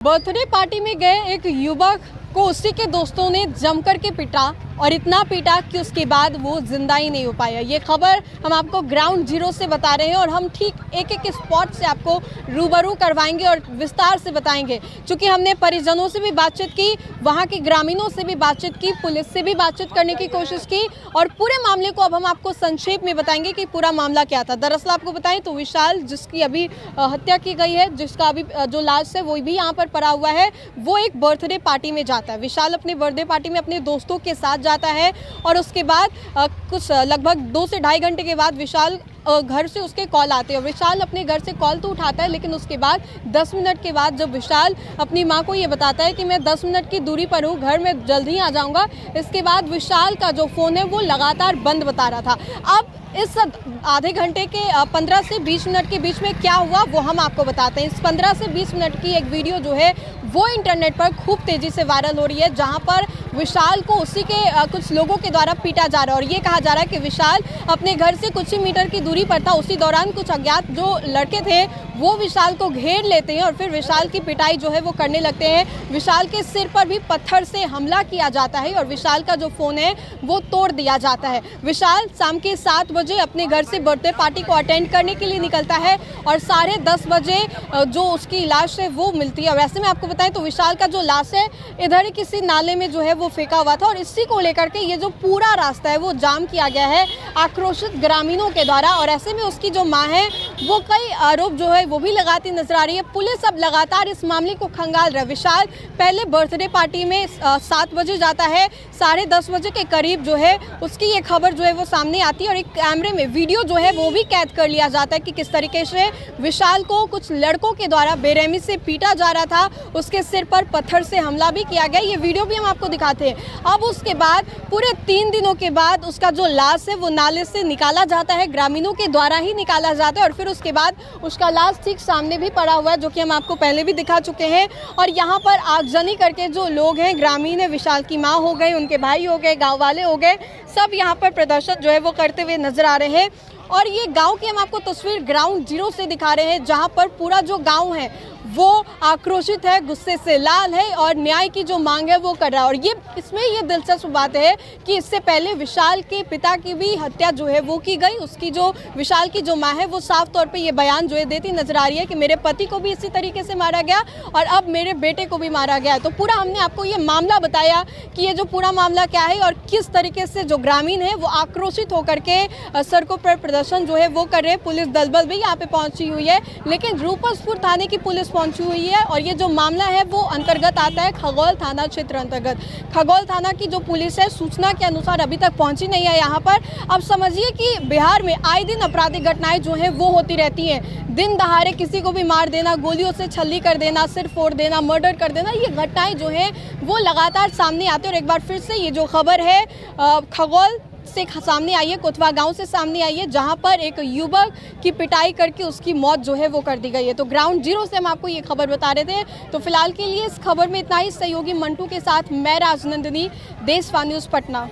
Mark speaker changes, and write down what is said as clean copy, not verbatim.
Speaker 1: Birthday party में गए एक युवक को उसी के दोस्तों ने जमकर के पीटा और इतना पीटा कि उसके बाद वो जिंदा ही नहीं हो पाया। ये खबर हम आपको ग्राउंड जीरो से बता रहे हैं और हम ठीक एक एक स्पॉट से आपको रूबरू करवाएंगे और विस्तार से बताएंगे। क्योंकि हमने परिजनों से भी बातचीत की, वहाँ के ग्रामीणों से भी बातचीत की, पुलिस से भी बातचीत करने की कोशिश की और पूरे मामले को अब हम आपको संक्षेप में बताएंगे कि पूरा मामला क्या था। दरअसल आपको बताएं तो विशाल, जिसकी अभी हत्या की गई है, जिसका अभी जो लाश है वो भी यहाँ पर पड़ा हुआ है, वो एक बर्थडे पार्टी में जाता है। विशाल अपनी बर्थडे पार्टी में अपने दोस्तों के साथ जाता है और उसके बाद कुछ लगभग 2 से ढाई घंटे के बाद विशाल घर से उसके कॉल आते हैं। विशाल अपने घर से कॉल तो उठाता है, लेकिन उसके बाद 10 मिनट के बाद जब विशाल अपनी मां को ये बताता है कि मैं 10 मिनट की दूरी पर हूँ, घर में जल्द ही आ जाऊंगा, इसके बाद विशाल का जो फ़ोन है वो लगातार बंद बता रहा था। अब इस आधे घंटे के 15 से 20 मिनट के बीच में क्या हुआ वो हम आपको बताते हैं। इस 15 से 20 मिनट की एक वीडियो जो है वो इंटरनेट पर खूब तेज़ी से वायरल हो रही है, जहां पर विशाल को उसी के कुछ लोगों के द्वारा पीटा जा रहा है और ये कहा जा रहा है कि विशाल अपने घर से कुछ ही मीटर की दूरी पर था। उसी दौरान कुछ अज्ञात जो लड़के थे वो विशाल को घेर लेते हैं और फिर विशाल की पिटाई जो है वो करने लगते हैं। विशाल के सिर पर भी पत्थर से हमला किया जाता है और विशाल का जो फ़ोन है वो तोड़ दिया जाता है। विशाल शाम के 7 बजे अपने घर से बर्थडे पार्टी को अटेंड करने के लिए निकलता है और 10:30 बजे जो उसकी लाश है वो मिलती है। वैसे में आपको बताएं तो विशाल का जो लाश है इधर किसी नाले में जो है वो फेंका हुआ था और इसी को लेकर के ये जो पूरा रास्ता है वो जाम किया गया है आक्रोशित ग्रामीणों के द्वारा। और ऐसे में उसकी जो मां है वो कई आरोप जो है वो भी लगाती नजर आ रही है। पुलिस अब लगातार इस मामले को खंगाल रहा है। विशाल पहले बर्थडे पार्टी में 7 बजे जाता है, 10:30 बजे के करीब जो है उसकी ये खबर जो है वो सामने आती है और एक कैमरे में वीडियो जो है वो भी कैद कर लिया जाता है कि किस तरीके से विशाल को कुछ लड़कों के द्वारा बेरहमी से पीटा जा रहा था, उसके सिर पर पत्थर से हमला भी किया गया। ये वीडियो भी हम आपको दिखाते हैं। अब उसके बाद पूरे 3 दिनों के बाद उसका जो लाश है वो नाले से निकाला जाता है, ग्रामीणों के द्वारा ही निकाला जाता है और फिर उसके बाद उसका लाश ठीक सामने भी पड़ा हुआ है, जो कि हम आपको पहले भी दिखा चुके हैं। और यहाँ पर आगजनी करके जो लोग हैं, ग्रामीण है, विशाल की माँ हो गई, उनके भाई हो गए, गाँव वाले हो गए, सब यहाँ पर प्रदर्शन जो है वो करते हुए नजर आ रहे हैं। और ये गांव की हम आपको तस्वीर ग्राउंड जीरो से दिखा रहे हैं, जहां पर पूरा जो गांव है वो आक्रोशित है, गुस्से से लाल है और न्याय की जो मांग है वो कर रहा है। और ये इसमें ये दिलचस्प बात है कि इससे पहले विशाल के पिता की भी हत्या जो है वो की गई। उसकी जो विशाल की जो मां है वो साफ तौर पे ये बयान जो है देती नजर आ रही है कि मेरे पति को भी इसी तरीके से मारा गया और अब मेरे बेटे को भी मारा गया। तो पूरा हमने आपको ये मामला बताया कि ये जो पूरा मामला क्या है और किस तरीके से जो ग्रामीण है वो आक्रोशित होकर के सड़कों पर प्रदर्शन जो है वो कर रहे हैं। पुलिस दलबल भी यहाँ पे पहुंची हुई है, लेकिन रूपसपुर थाने की पुलिस पहुंची हुई है और ये जो मामला है वो अंतर्गत आता है खगौल थाना क्षेत्र अंतर्गत। खगौल थाना की जो पुलिस है सूचना के अनुसार अभी तक पहुंची नहीं है यहाँ पर। अब समझिए कि बिहार में आए दिन आपराधिक घटनाएं जो है वो होती रहती हैं। दिन दहाड़े किसी को भी मार देना, गोलियों से छल्ली कर देना, सिर फोड़ देना, मर्डर कर देना, ये घटनाएं जो है वो लगातार सामने आती है। और एक बार फिर से ये जो खबर है खगौल से सामने आई है, कोतवा गांव से सामने आई है, जहां पर एक युवक की पिटाई करके उसकी मौत जो है वो कर दी गई है। तो ग्राउंड जीरो से हम आपको ये खबर बता रहे थे। तो फिलहाल के लिए इस खबर में इतना ही। सहयोगी मंटू के साथ मैं राजनंदिनी, देशवा न्यूज़ पटना।